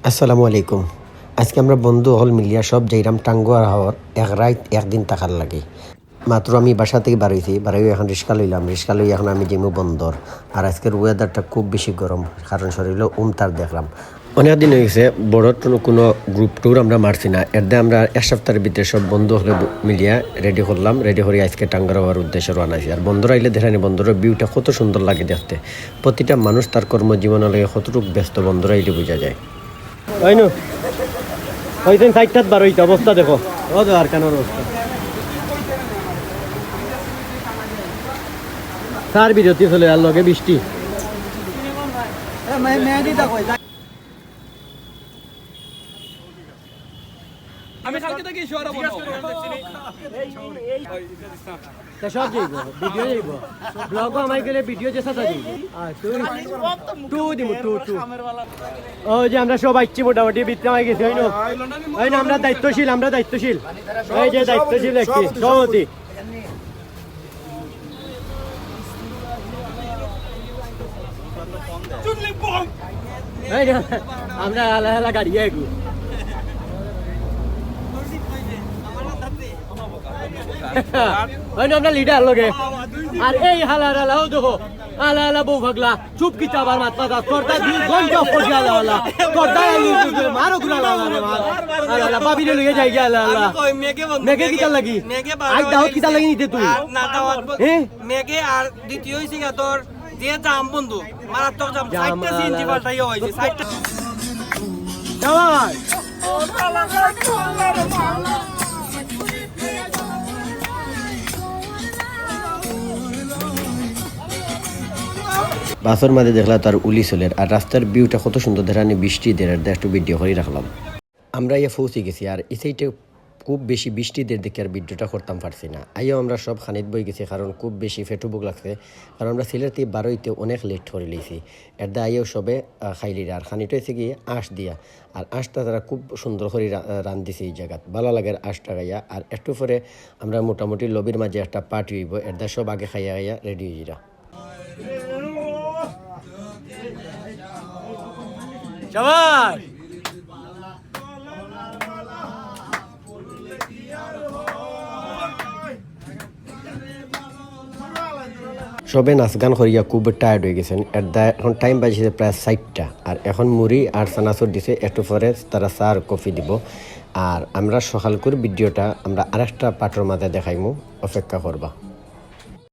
আসসালামু আলাইকুম। আজকে আমরা বন্ধু হল মিলিয়া সব যাইরাম টাঙ্গুয়ার হাওয়ার এক রাত একদিন থাকার লাগে। মাত্র আমি বাসা থেকে বাড়াইছি, এখন রিক্সা লইলাম, রিক্সা লই এখন আমি যাইমু বন্দর। আর আজকের ওয়েদারটা খুব বেশি গরম, কারণ শরীরে তার দেখলাম। অনেক দিন হয়ে গেছে বড় কোনো গ্রুপ ট্যুর আমরা মারছি না। এর আমরা এক সপ্তাহের ভিতরে সব বন্ধু হলে মিলিয়া রেডি করলাম, রেডি করে আজকে টাঙ্গার হওয়ার উদ্দেশ্যে রওনা হয়েছি। আর বন্ধুরা আইলে দেখানি বন্ধুরা ভিউটা কত সুন্দর লাগে দেখতে। প্রতিটা মানুষ তার কর্মজীবনে লাগে কতটুকু ব্যস্ত বন্ধুরা আইলে বোঝা যায়। তাই না ওই দিন সাইডটাত বার হইতে অবস্থা দেখো, ও তো আর কেন অবস্থা সার বিরতি চলে আর লগে বৃষ্টি। আমি কালকে থেকে ইশারা বলবো সব যাইব ভিডিও যাইব ব্লগ আমাই গেলে ভিডিও যেসা যাইব। আর ও যে আমরা সব আইছি মোটামুটি ভিতরে হয়ে গেছি। ওই না আমরা দায়িত্বশীল, এই যে দায়িত্বশীল একটি সহমতি। আমরা আলা গাড়ি আইগু আমরা লিডার লগে। আর এই হালার আলাও দেখো আলা বউ ভাগলা চুপ কি চাবার মাত পাতা তোরটা 2 ঘন্টা পড়ে গেল আলা তোরটা মারো গুলা আলা বাবি রে লগে যাই গেল আলা মেগে কি লাগি আই দাও কি লাগি নিতে তুই না দাওয়াত মেগে আর দ্বিতীয় হইছে তোর যে জাম বন্ধু মারাত্মক জাম 60টা সিএনজি পাল্টাই হইছে 60টা যাওয়াই বাসের মাঝে দেখলা তার উলি চলের। আর রাস্তার ভিউটা কত সুন্দর দেখানি, বৃষ্টি দেড় একটু ভিডিও করে রাখলাম। আমরা ইয়ে পৌঁছে গেছি। আর এই সাইডে খুব বেশি বৃষ্টি দের দেখে আর ভিডিওটা করতাম পারছি না। আইও আমরা সব খানিত বই গেছি, কারণ খুব বেশি ফেটুবুক লাগছে, কারণ আমরা সিলেট থেকে বারোইতে অনেক লেট করে লিছি। এরদা আইও সবে খাইলি। আর খানিটা হয়েছে গিয়ে আঁশ দিয়া। আর আঁশটা তারা খুব সুন্দর করে রান দিছে এই জায়গাত, ভালো লাগে আঁশটা গাইয়া। আর একটু পরে আমরা মোটামুটি লবির মাঝে একটা পার্টি হইব, এরদা সব আগে খাইয়া গাইয়া রেডি হয়ে যা। সবাই সবে নাচ গান করিয়া খুব টায়ার্ড হয়ে গেছেন। এখন টাইম বাজছে প্রায় 4টা। আর এখন মুড়ি আর চানাচুর দিছে, একটু পরে তারা চা আর কফি দিব। আর আমরা সকাল করে ভিডিওটা আমরা আরেকটা পাঠর মাঝে দেখাইমু, অপেক্ষা করবা।